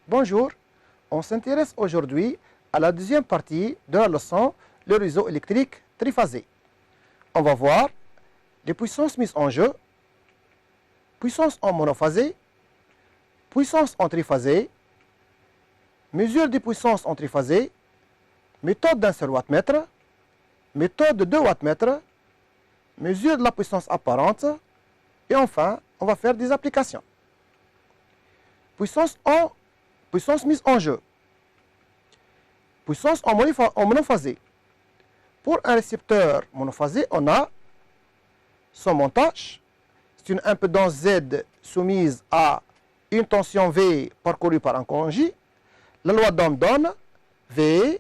Bonjour, on s'intéresse aujourd'hui à la deuxième partie de la leçon, le réseau électrique triphasé. On va voir les puissances mises en jeu, puissance en monophasé, puissance en triphasé, mesure des puissances en triphasé, méthode d'un seul wattmètre, méthode de 2 wattmètres, mesure de la puissance apparente, et enfin, on va faire des applications. Puissance mise en jeu. Puissance en monophasé. Pour un récepteur monophasé, on a son montage. C'est une impédance Z soumise à une tension V parcourue par un courant J. La loi d'Ohm donne V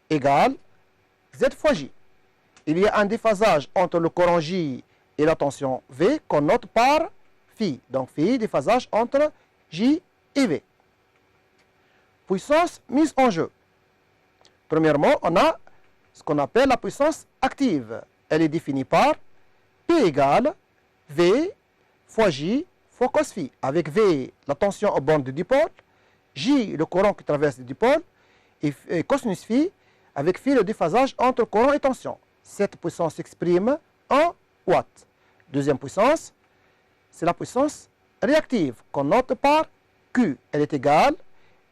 égale Z fois J. Il y a un déphasage entre le courant J et la tension V qu'on note par phi. Donc phi, déphasage entre J et V. Puissance mise en jeu. Premièrement, on a ce qu'on appelle la puissance active. Elle est définie par P égale V fois J fois cos phi. Avec V, la tension aux bornes du dipôle, J, le courant qui traverse le dipôle, et cosinus phi, avec phi, le déphasage entre courant et tension. Cette puissance s'exprime en watts. Deuxième puissance, c'est la puissance réactive qu'on note par Q. Elle est égale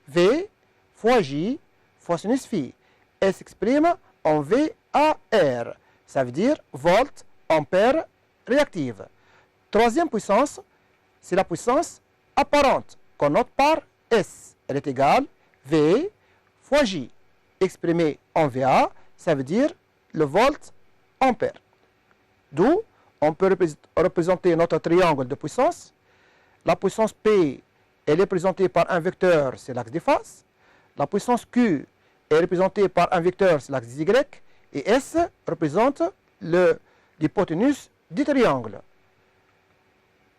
V fois J fois sinus phi. Elle s'exprime en VAR. Ça veut dire volt, ampère, réactive. Troisième puissance, c'est la puissance apparente qu'on note par S. Elle est égale V fois J. Exprimée en VA, ça veut dire le volt ampère. D'où on peut représenter notre triangle de puissance. La puissance P, elle est représentée par un vecteur, c'est l'axe des phases. La puissance Q est représentée par un vecteur, c'est l'axe des Y. Et S représente l'hypoténuse du triangle.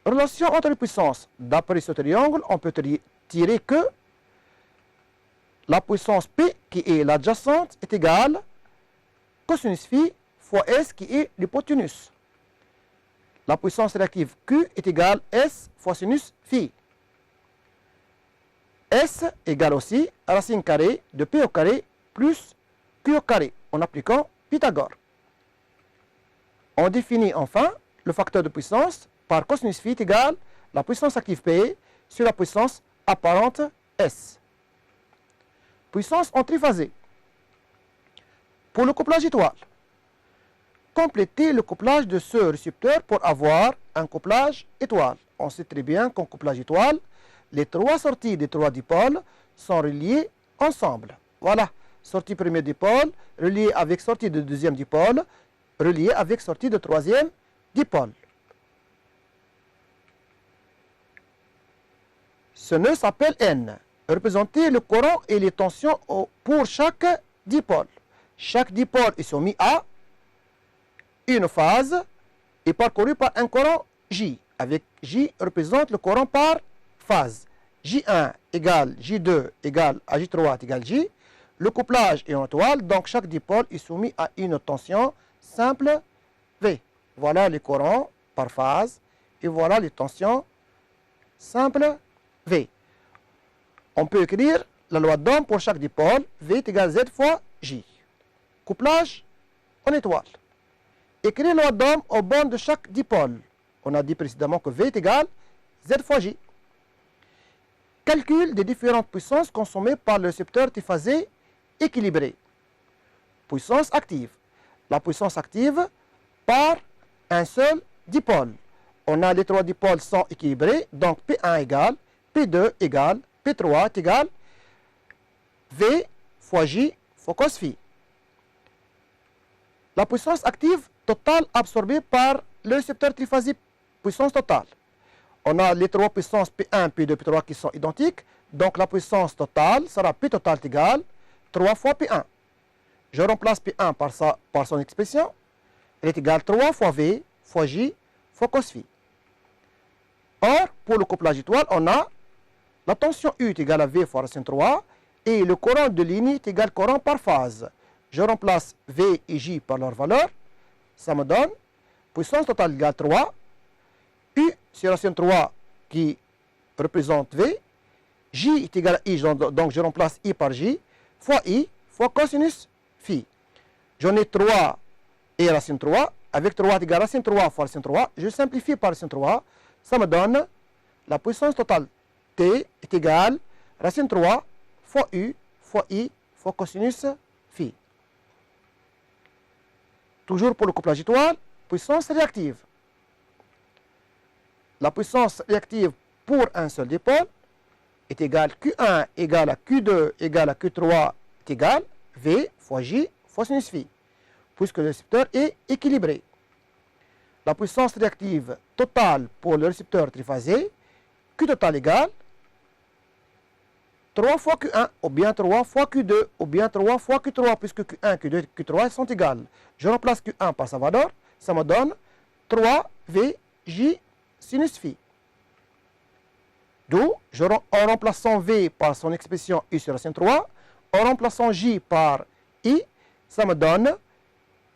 Relation entre les puissances. D'après ce triangle, on peut tirer que la puissance P, qui est l'adjacente, est égale cosinus phi fois S, qui est l'hypoténuse. La puissance réactive Q est égale S fois sinus phi. S égale aussi racine carrée de P au carré plus Q au carré en appliquant Pythagore. On définit enfin le facteur de puissance par cosinus phi est égal la puissance active P sur la puissance apparente S. Puissance en triphasé. Pour le couplage étoile, compléter le couplage de ce récepteur pour avoir un couplage étoile. On sait très bien qu'en couplage étoile, les trois sorties des trois dipôles sont reliées ensemble. Voilà, sortie premier dipôle, reliée avec sortie de deuxième dipôle, reliée avec sortie de troisième dipôle. Ce nœud s'appelle N. Représenter le courant et les tensions pour chaque dipôle. Chaque dipôle est soumis à une phase et parcouru par un courant J. Avec J représente le courant par phase. J1 égale J2 égale à J3 égale J. Le couplage est en étoile, donc chaque dipôle est soumis à une tension simple V. Voilà les courants par phase et voilà les tensions simples V. On peut écrire la loi d'Ohm pour chaque dipôle, V est égal Z fois J. Couplage en étoile. Écrire la loi d'Ohm aux bornes de chaque dipôle. On a dit précédemment que V est égal Z fois J. Calcul des différentes puissances consommées par le récepteur triphasé équilibré. Puissance active. La puissance active par un seul dipôle. On a les trois dipôles sont équilibrés, donc P1 égale, P2 égale, P3 est égal V fois J fois cos phi. La puissance active totale absorbée par le récepteur triphasé, puissance totale. On a les trois puissances P1, P2, P3 qui sont identiques. Donc la puissance totale sera P total égale 3 fois P1. Je remplace P1 par son expression. Elle est égale 3 fois V fois J fois cos phi. Or, pour le couplage étoile, on a la tension U est égale à V fois racine 3 et le courant de ligne est égal courant par phase. Je remplace V et J par leur valeur. Ça me donne puissance totale égale 3. U, c'est racine 3 qui représente V. J est égal à I, donc je remplace I par J, fois I, fois cosinus phi. J'en ai 3 et racine 3. Avec 3 est égal à racine 3 fois racine 3. Je simplifie par racine 3. Ça me donne la puissance totale. T est égal à racine 3 fois U fois I fois cosinus phi. Toujours pour le couplage étoile, puissance réactive. La puissance réactive pour un seul dipôle est égale Q1 égale à Q2 égale à Q3 est égal V fois J fois sinus phi, puisque le récepteur est équilibré. La puissance réactive totale pour le récepteur triphasé, Q total égale 3 fois Q1, ou bien 3 fois Q2, ou bien 3 fois Q3, puisque Q1, Q2 et Q3 sont égales. Je remplace Q1 par sa valeur, ça me donne 3V J sinus phi. D'où, en remplaçant V par son expression U sur racine 3, en remplaçant J par I, ça me donne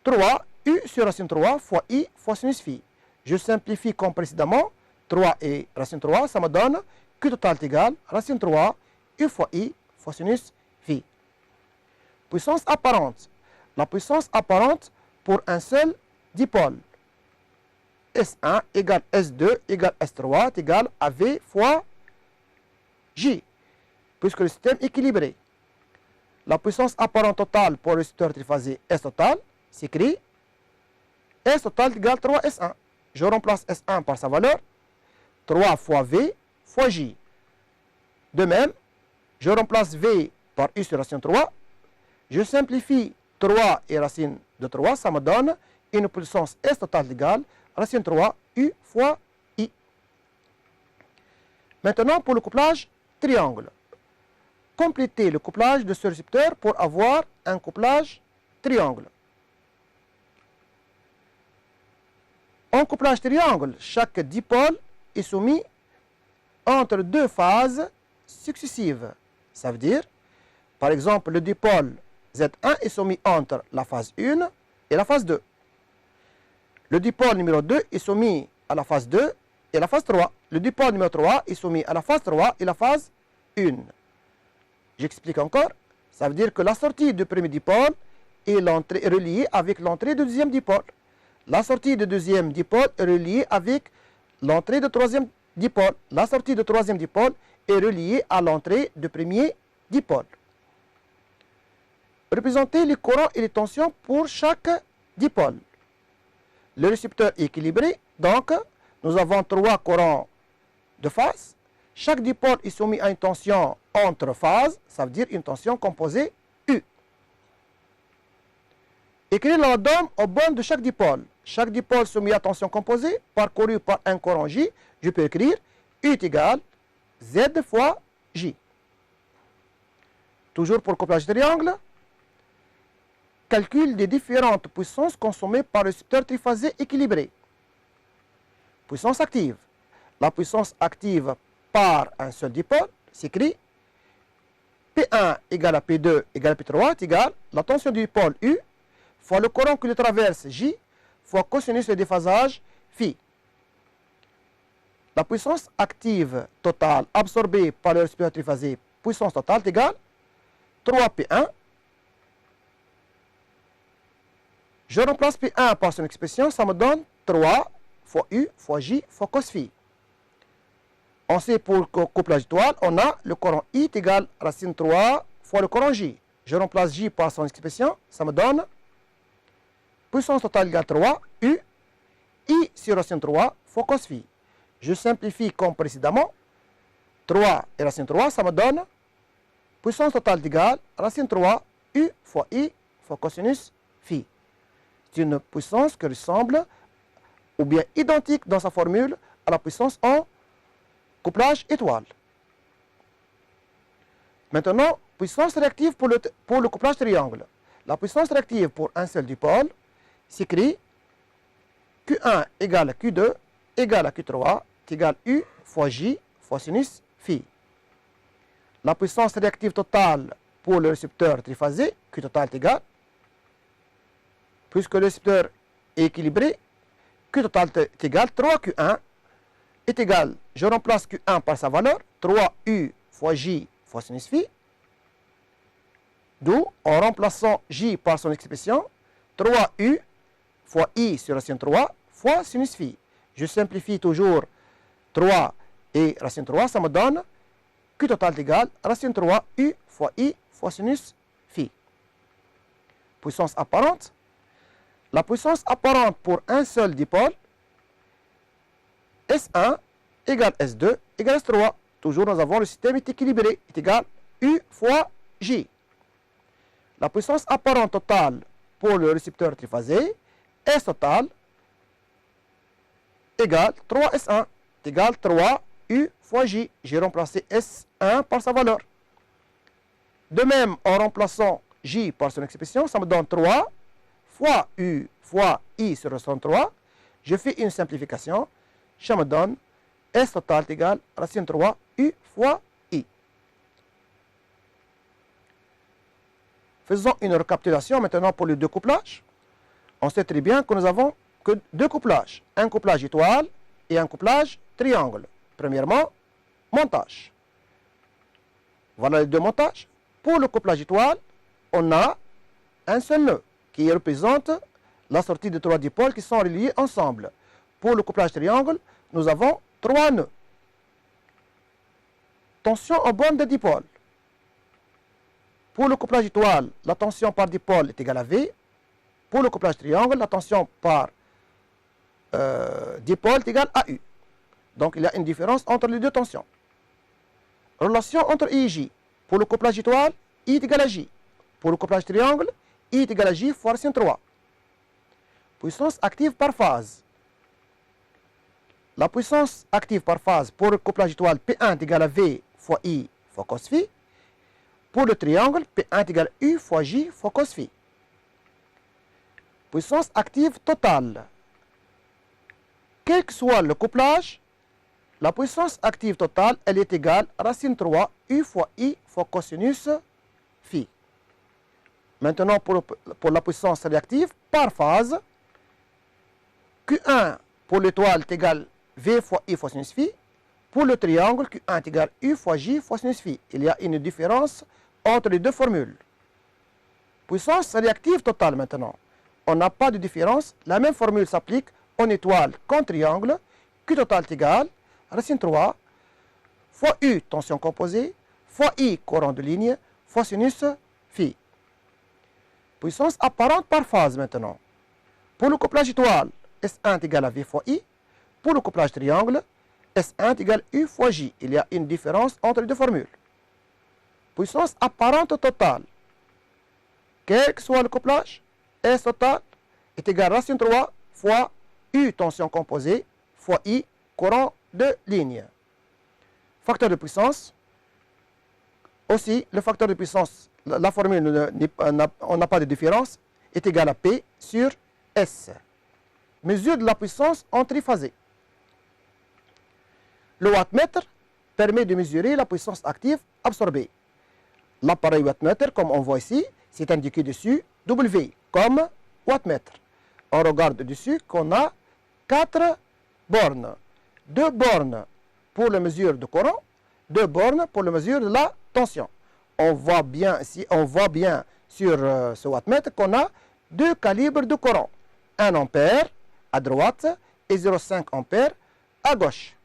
3 U sur racine 3 fois I fois sinus phi. Je simplifie comme précédemment, 3 et racine 3, ça me donne Q total est égal à racine 3 U fois I fois sinus phi. Puissance apparente. La puissance apparente pour un seul dipôle. S1 égale S2 égale S3 est égal à V fois J, puisque le système est équilibré. La puissance apparente totale pour le récepteur triphasé S total s'écrit S total égale 3S1. Je remplace S1 par sa valeur, 3 fois V fois J. De même, je remplace V par U sur racine 3. Je simplifie 3 et racine de 3, ça me donne une puissance S totale égale racine 3 U fois I. Maintenant, pour le couplage triangle. Complétez le couplage de ce récepteur pour avoir un couplage triangle. En couplage triangle, chaque dipôle est soumis entre deux phases successives. Ça veut dire, par exemple, le dipôle Z1 est soumis entre la phase 1 et la phase 2. Le dipôle numéro 2 est soumis à la phase 2 et la phase 3. Le dipôle numéro 3 est soumis à la phase 3 et la phase 1. J'explique encore. Ça veut dire que la sortie du premier dipôle est reliée avec l'entrée du deuxième dipôle. La sortie du deuxième dipôle est reliée avec l'entrée du troisième dipôle. La sortie du troisième dipôle est reliée à l'entrée du premier dipôle. Représentez les courants et les tensions pour chaque dipôle. Le récepteur est équilibré, donc nous avons 3 courants de phase. Chaque dipôle est soumis à une tension entre phases, ça veut dire une tension composée U. Écrire la donne aux bornes de chaque dipôle. Chaque dipôle soumis à tension composée, parcouru par un courant J, je peux écrire U est égal Z fois J. Toujours pour le couplage triangle, calcul des différentes puissances consommées par le récepteur triphasé équilibré. Puissance active. La puissance active par un seul dipôle s'écrit P1 égale à P2 égale à P3 est égal la tension du dipôle U fois le courant qui le traverse J fois cosinus de déphasage phi. La puissance active totale absorbée par le récepteur triphasé, puissance totale est égale 3P1. Je remplace P1 par son expression, ça me donne 3 fois U fois J fois cos phi. On sait pour le couplage étoile, on a le courant I est égal à racine 3 fois le courant J. Je remplace J par son expression, ça me donne puissance totale égale 3 U I sur racine 3 fois cos phi. Je simplifie comme précédemment, 3 et racine 3, ça me donne puissance totale égale racine 3 U fois I fois cosinus phi. C'est une puissance qui ressemble, ou bien identique dans sa formule, à la puissance en couplage étoile. Maintenant, puissance réactive pour le couplage triangle. La puissance réactive pour un seul dipôle s'écrit Q1 égale à Q2 égale à Q3 égale U fois J fois sinus phi. La puissance réactive totale pour le récepteur triphasé, Q total est égal, puisque le récepteur est équilibré, Q total est égal 3Q1 est égal, je remplace Q1 par sa valeur, 3U fois J fois sinus phi. D'où, en remplaçant J par son expression, 3U fois I sur racine 3 fois sinus phi. Je simplifie toujours 3 et racine 3, ça me donne Q total égale racine 3 U fois I fois sinus phi. Puissance apparente. La puissance apparente pour un seul dipôle, S1 égale S2 égale S3. Toujours, nous avons le système est équilibré, est égal U fois J. La puissance apparente totale pour le récepteur triphasé, S total égale 3S1 égale 3U fois J. J'ai remplacé S1 par sa valeur. De même, en remplaçant J par son expression, ça me donne 3 fois U fois I sur 103. Je fais une simplification. Ça me donne S total égale racine 3 U fois I. Faisons une récapitulation maintenant pour le découplage. On sait très bien que nous avons que deux couplages. Un couplage étoile et un couplage triangle. Premièrement, montage. Voilà les deux montages. Pour le couplage étoile, on a un seul nœud qui représente la sortie de trois dipôles qui sont reliés ensemble. Pour le couplage triangle, nous avons trois nœuds. Tension en borne de dipôle. Pour le couplage étoile, la tension par dipôle est égale à V. Pour le couplage triangle, la tension par dipôle est égale à U. Donc, il y a une différence entre les deux tensions. Relation entre I et J. Pour le couplage étoile, I est égal à J. Pour le couplage triangle, I est égal à J fois racine 3. Puissance active par phase. La puissance active par phase pour le couplage étoile P1 est égal à V fois I fois cos phi. Pour le triangle, P1 est égal à U fois J fois cos phi. Puissance active totale. Quel que soit le couplage, la puissance active totale, elle est égale à racine 3 U fois I fois cosinus phi. Maintenant, pour la puissance réactive par phase, Q1 pour l'étoile est égal V fois I fois sinus phi. Pour le triangle, Q1 est égal à U fois J fois sinus phi. Il y a une différence entre les deux formules. Puissance réactive totale maintenant. On n'a pas de différence. La même formule s'applique en étoile qu'en triangle. Q total est égal à racine 3 fois U, tension composée, fois I, courant de ligne, fois sinus phi. Puissance apparente par phase maintenant. Pour le couplage étoile, S1 est égal à V fois I. Pour le couplage triangle, S1 est égal à U fois J. Il y a une différence entre les deux formules. Puissance apparente totale. Quel que soit le couplage, S total est égal à racine 3 fois U, tension composée, fois I, courant de ligne. Facteur de puissance. Aussi, le facteur de puissance, la formule, on n'a pas de différence, est égal à P sur S. Mesure de la puissance en triphasé. Le wattmètre permet de mesurer la puissance active absorbée. L'appareil wattmètre, comme on voit ici, c'est indiqué dessus W comme wattmètre. On regarde dessus qu'on a 4 bornes. 2 bornes pour la mesure de courant, 2 bornes pour la mesure de la tension. On voit bien sur ce wattmètre qu'on a 2 calibres de courant. 1 ampère à droite et 0,5 ampère à gauche.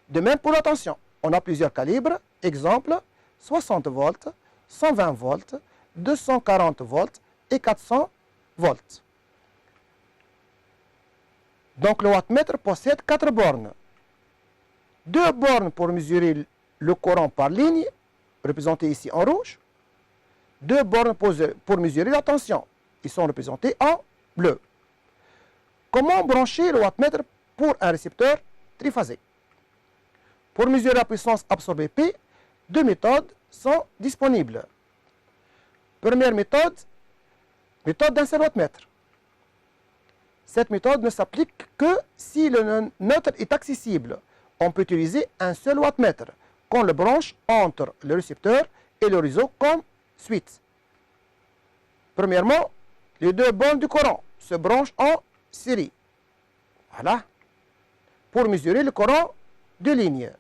De même pour la tension. On a plusieurs calibres. Exemple, 60 volts, 120 volts, 240 volts et 400 volts. Donc le wattmètre possède 4 bornes. 2 bornes pour mesurer le courant par ligne, représentées ici en rouge. 2 bornes pour mesurer la tension. Ils sont représentés en bleu. Comment brancher le wattmètre pour un récepteur triphasé? Pour mesurer la puissance absorbée P, 2 méthodes sont disponibles. Première méthode d'un seul wattmètre. Cette méthode ne s'applique que si le neutre est accessible. On peut utiliser un seul wattmètre qu'on le branche entre le récepteur et le réseau comme suite. Premièrement, les 2 bornes du courant se branchent en série. Voilà. Pour mesurer le courant de ligne.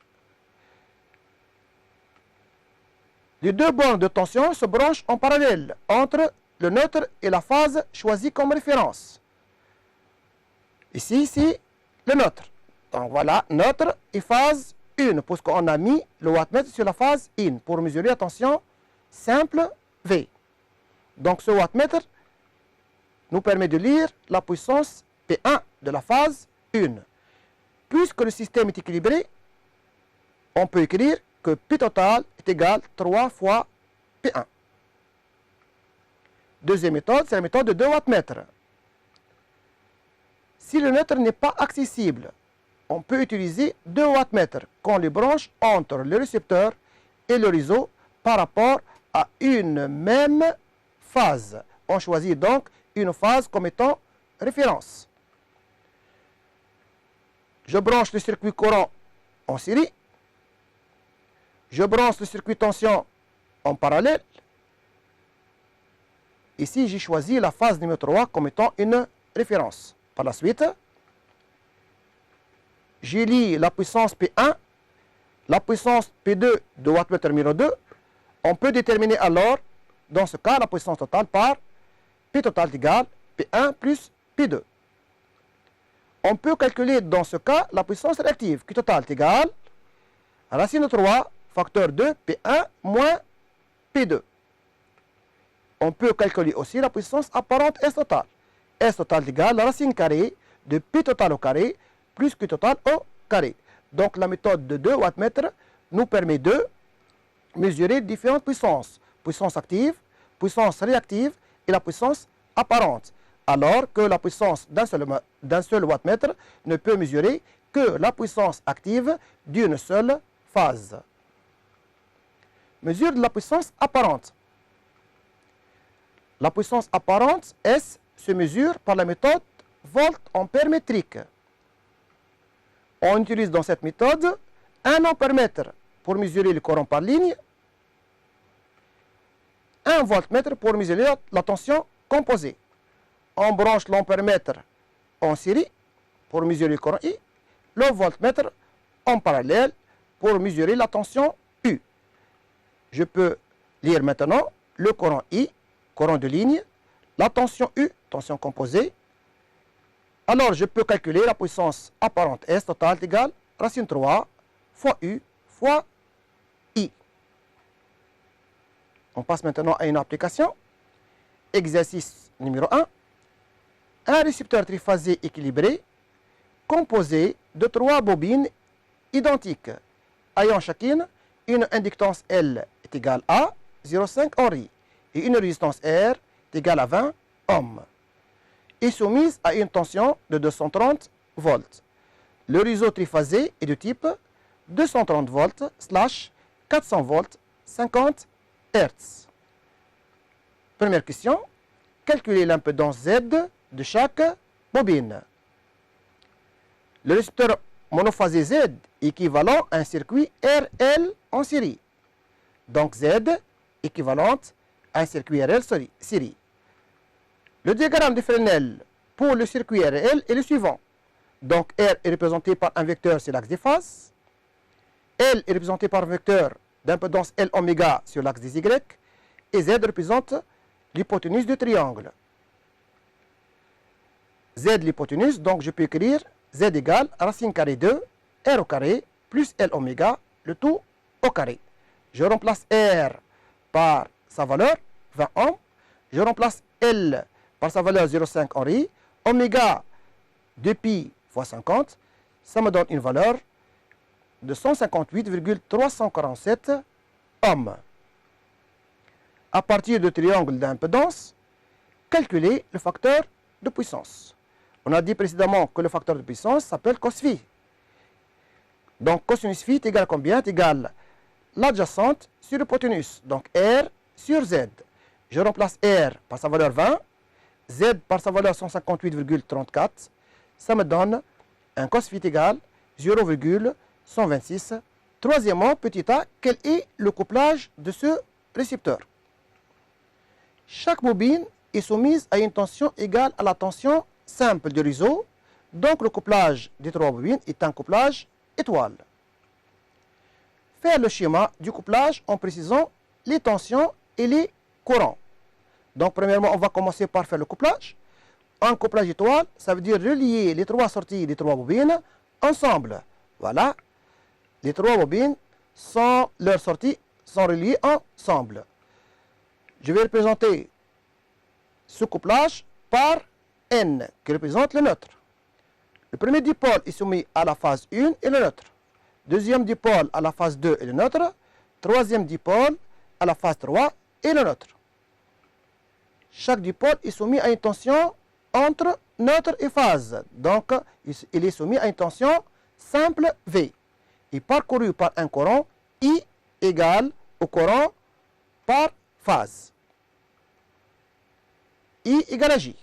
Les deux bornes de tension se branchent en parallèle entre le neutre et la phase choisie comme référence. Ici, le neutre. Donc voilà, neutre et phase 1, puisqu'on a mis le wattmètre sur la phase in pour mesurer la tension simple V. Donc ce wattmètre nous permet de lire la puissance P1 de la phase 1. Puisque le système est équilibré, on peut écrire que P total est égal à 3 fois P1. Deuxième méthode, c'est la méthode de 2 wattmètres. Si le neutre n'est pas accessible, on peut utiliser 2 wattmètres qu'on les branche entre le récepteur et le réseau par rapport à une même phase. On choisit donc une phase comme étant référence. Je branche le circuit courant en série. Je branche le circuit tension en parallèle. Ici, j'ai choisi la phase numéro 3 comme étant une référence. Par la suite, j'élis la puissance P1, la puissance P2 de wattmètre numéro 2. On peut déterminer alors, dans ce cas, la puissance totale par P total égale P1 plus P2. On peut calculer dans ce cas la puissance réactive, Q total est égal à racine de 3 facteur 2 P1 moins P2. On peut calculer aussi la puissance apparente S total. S total est égal à la racine carrée de P total au carré plus Q total au carré. Donc la méthode de 2 wattmètres nous permet de mesurer différentes puissances. Puissance active, puissance réactive et la puissance apparente. Alors que la puissance d'un seul wattmètre ne peut mesurer que la puissance active d'une seule phase. Mesure de la puissance apparente. La puissance apparente, S, se mesure par la méthode volt-ampère métrique. On utilise dans cette méthode 1 ampère-mètre pour mesurer le courant par ligne, 1 voltmètre pour mesurer la tension composée. On branche l'ampère-mètre en série pour mesurer le courant I, le voltmètre en parallèle pour mesurer la tension U. Je peux lire maintenant le courant I, courant de ligne, la tension U, tension composée. Alors je peux calculer la puissance apparente S totale égale racine 3 fois U fois I. On passe maintenant à une application. Exercice numéro 1. Un récepteur triphasé équilibré composé de 3 bobines identiques ayant chacune une inductance L est égale à 0,5 Henry et une résistance R est égale à 20 ohms et soumise à une tension de 230 volts. Le réseau triphasé est de type 230 volts / 400 volts 50 Hz. Première question. Calculer l'impédance Z de chaque bobine. Le récepteur monophasé Z est équivalent à un circuit RL en série. Donc Z équivalente à un circuit RL série. Le diagramme de Fresnel pour le circuit RL est le suivant. Donc R est représenté par un vecteur sur l'axe des faces. L est représenté par un vecteur d'impédance L oméga sur l'axe des Y. Et Z représente l'hypoténuse du triangle. Z l'hypoténuse, donc je peux écrire Z égale racine carrée de R au carré plus L oméga, le tout au carré. Je remplace R par sa valeur, 20 ohms. Je remplace L par sa valeur 0,5 Henry. Oméga 2pi fois 50, ça me donne une valeur de 158,347 ohms. À partir du triangle d'impédance, calculer le facteur de puissance. On a dit précédemment que le facteur de puissance s'appelle cos phi. Donc cosinus phi est égal à combien? Est égal l'adjacente sur l'hypoténuse. Donc R sur Z. Je remplace R par sa valeur 20, Z par sa valeur 158,34. Ça me donne un cos phi égal 0,126. Troisièmement, petit a, quel est le couplage de ce récepteur? Chaque bobine est soumise à une tension égale à la tension simple du réseau. Donc le couplage des 3 bobines est un couplage étoile. Faire le schéma du couplage en précisant les tensions et les courants. Donc, premièrement, on va commencer par faire le couplage. Un couplage étoile, ça veut dire relier les trois sorties des trois bobines ensemble. Voilà. Les trois bobines, leurs sorties sont reliées ensemble. Je vais représenter ce couplage par N, qui représente le neutre. Le premier dipôle est soumis à la phase 1 et le neutre. Deuxième dipôle à la phase 2 et le neutre. Troisième dipôle à la phase 3 et le neutre. Chaque dipôle est soumis à une tension entre neutre et phase. Donc, il est soumis à une tension simple V. Et parcouru par un courant I égale au courant par phase. I égale à J.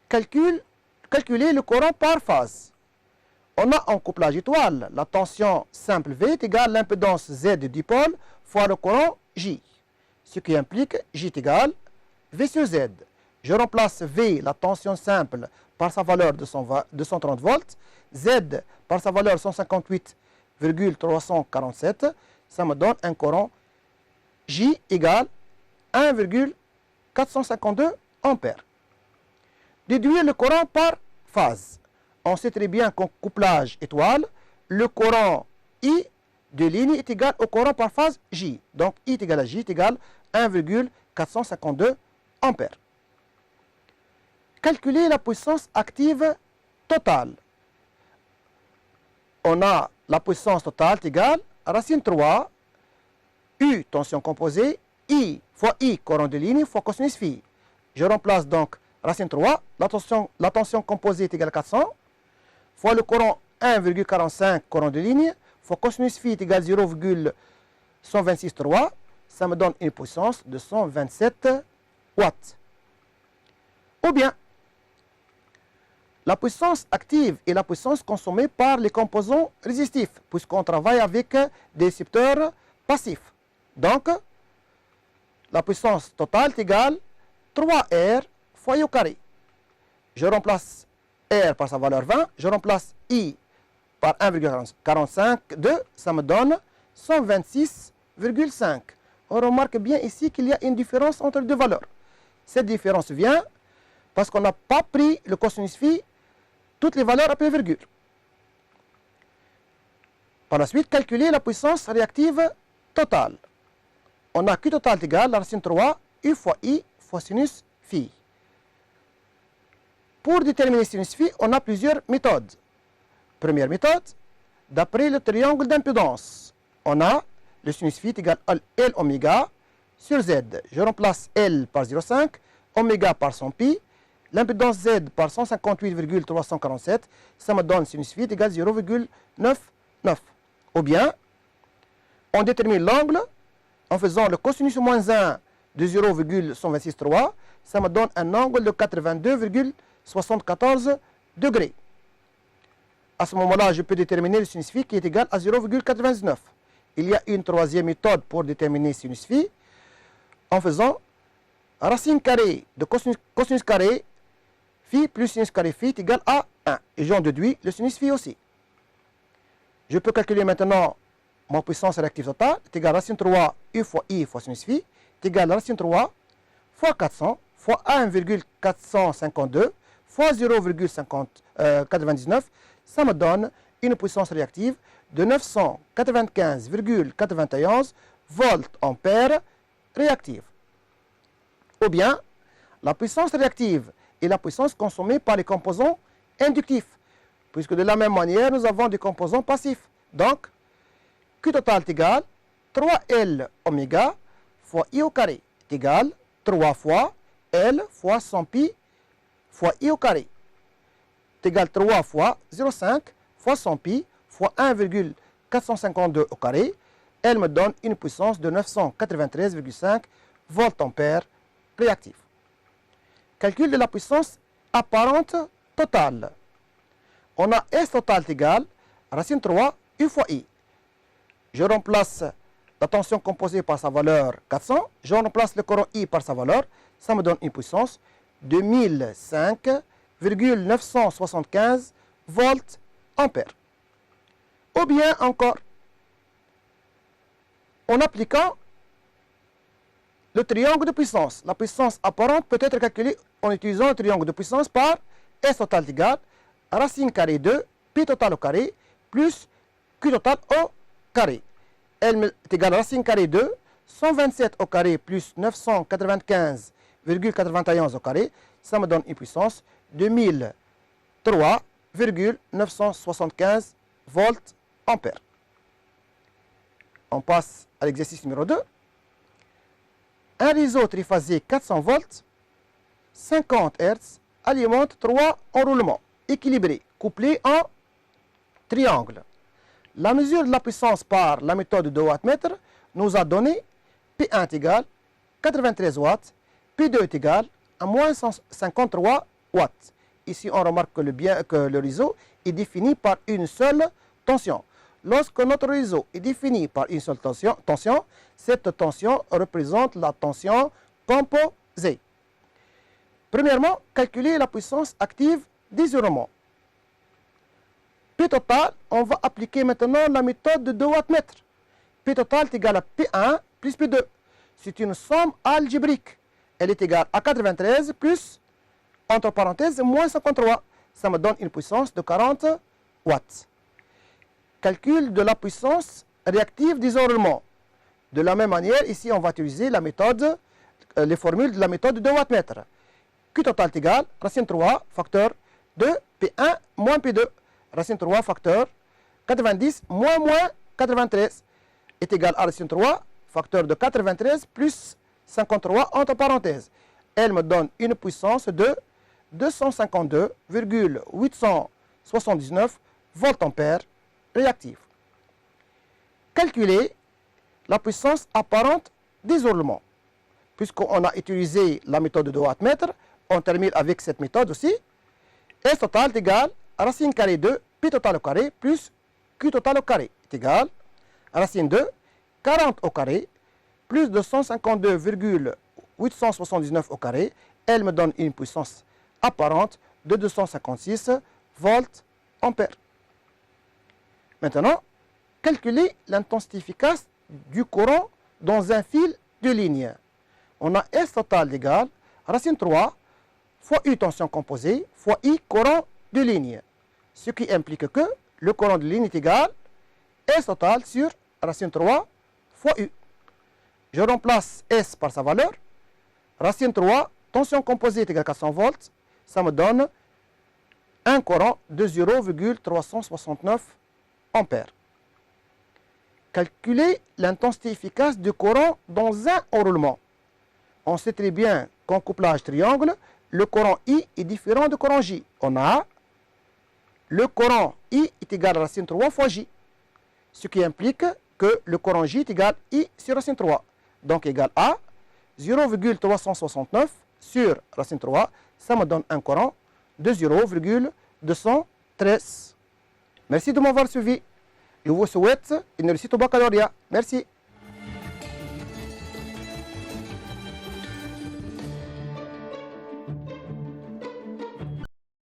Calculer le courant par phase. On a en couplage étoile, la tension simple V est égale à l'impédance Z du dipôle fois le courant J. Ce qui implique J est égal V sur Z. Je remplace V, la tension simple, par sa valeur de 230 volts, Z par sa valeur 158,347, ça me donne un courant J égale 1,452 ampères. Déduire le courant par phase. On sait très bien qu'en couplage étoile, le courant I de ligne est égal au courant par phase J. Donc I est égal à J est égal à 1,452 ampères. Calculer la puissance active totale. On a la puissance totale égale à racine 3, U, tension composée, I fois I, courant de ligne, fois cosinus phi. Je remplace donc racine 3, la tension composée est égale à 400, fois le courant 1,45, courant de ligne, fois cosinus phi est égal à 0,1263, ça me donne une puissance de 127 watts. Ou bien, la puissance active est la puissance consommée par les composants résistifs, puisqu'on travaille avec des récepteurs passifs. Donc, la puissance totale est égale à 3R fois I au carré. Je remplace R par sa valeur 20, je remplace I par 1,45, ça me donne 126,5. On remarque bien ici qu'il y a une différence entre les deux valeurs. Cette différence vient parce qu'on n'a pas pris le cosinus phi toutes les valeurs après virgule. Par la suite, calculer la puissance réactive totale. On a Q total égale à la racine 3 U fois I fois sinus phi. Pour déterminer sinus phi, on a plusieurs méthodes. Première méthode, d'après le triangle d'impédance. On a le sinus phi égale à L oméga sur Z. Je remplace L par 0,5, oméga par 100 pi, l'impédance Z par 158,347, ça me donne sinus phi égale 0,99. Ou bien, on détermine l'angle en faisant le cosinus moins 1 de 0,1263, ça me donne un angle de 82,74 degrés. À ce moment-là, je peux déterminer le sinus phi qui est égal à 0,99. Il y a une troisième méthode pour déterminer sinus phi en faisant racine carrée de cosinus carré phi plus sinus carré phi est égal à 1. Et j'en déduis le sinus phi aussi. Je peux calculer maintenant ma puissance réactive totale est égale à racine 3 U fois I fois sinus phi est égal à racine 3 fois 400 fois 1,452 fois 0,99. Ça me donne une puissance réactive de 995,91 volts ampères réactive. Ou bien, la puissance réactive est la puissance consommée par les composants inductifs, puisque de la même manière, nous avons des composants passifs. Donc, Q total est égal à 3L oméga fois I au carré est égal à 3 fois L fois 100 pi fois I au carré est égal à 3 fois 0,5 fois 100 pi fois 1,452 au carré. Elle me donne une puissance de 993,5 volts ampères réactif. Calcul de la puissance apparente totale. On a S total égal à racine 3 U fois I. Je remplace la tension composée par sa valeur 400. Je remplace le courant I par sa valeur. Ça me donne une puissance de 1005,975 volts ampères. Ou bien encore, en appliquant le triangle de puissance. La puissance apparente peut être calculée en utilisant le triangle de puissance par S total égale racine carrée de P total au carré plus Q total au carré. L est égal à racine carrée de 127 au carré plus 995,91 au carré. Ça me donne une puissance de 1003,975 volts ampères. On passe à l'exercice numéro 2. Un réseau triphasé 400 volts, 50 Hz, alimente 3 enroulements équilibrés, couplés en triangle. La mesure de la puissance par la méthode de wattmètre nous a donné P1 est égal 93 watts, P2 est égal à moins 153 watts. Ici, on remarque que le réseau est défini par une seule tension. Lorsque notre réseau est défini par une seule tension, cette tension représente la tension composée. Premièrement, calculer la puissance active d'isolement. P total, on va appliquer maintenant la méthode de wattmètre. P total est égal à P1 plus P2. C'est une somme algébrique. Elle est égale à 93 plus, entre parenthèses, moins 53. Ça me donne une puissance de 40 watts. Calcul de la puissance réactive d'isolement. De la même manière, ici, on va utiliser la méthode, les formules de la méthode de wattmètre. Q total est égal racine 3 facteur de P1 moins P2. Racine 3 facteur 90 moins 93 est égal à racine 3 facteur de 93 plus 53 entre parenthèses. Elle me donne une puissance de 252,879 volts ampères réactive. Calculer la puissance apparente d'isolement. Puisqu'on a utilisé la méthode de wattmètre, on termine avec cette méthode aussi. S total est égal à racine carrée de P total au carré plus Q total au carré est égal à racine de 40 au carré plus 252,879 au carré. Elle me donne une puissance apparente de 256 volts ampères. Maintenant, calculer l'intensité efficace du courant dans un fil de ligne. On a S total égale racine 3 fois U tension composée fois I courant de ligne. Ce qui implique que le courant de ligne est égal S total sur racine 3 fois U. Je remplace S par sa valeur. Racine 3, tension composée est égale à 400 volts. Ça me donne un courant de 0,369 ampères. Calculer l'intensité efficace du courant dans un enroulement. On sait très bien qu'en couplage triangle, le courant I est différent du courant J. On a le courant I est égal à racine 3 fois J. Ce qui implique que le courant J est égal à I sur racine 3. Donc égal à 0,369 sur racine 3. Ça me donne un courant de 0,213. Merci de m'avoir suivi. Je vous souhaite une réussite au baccalauréat. Merci.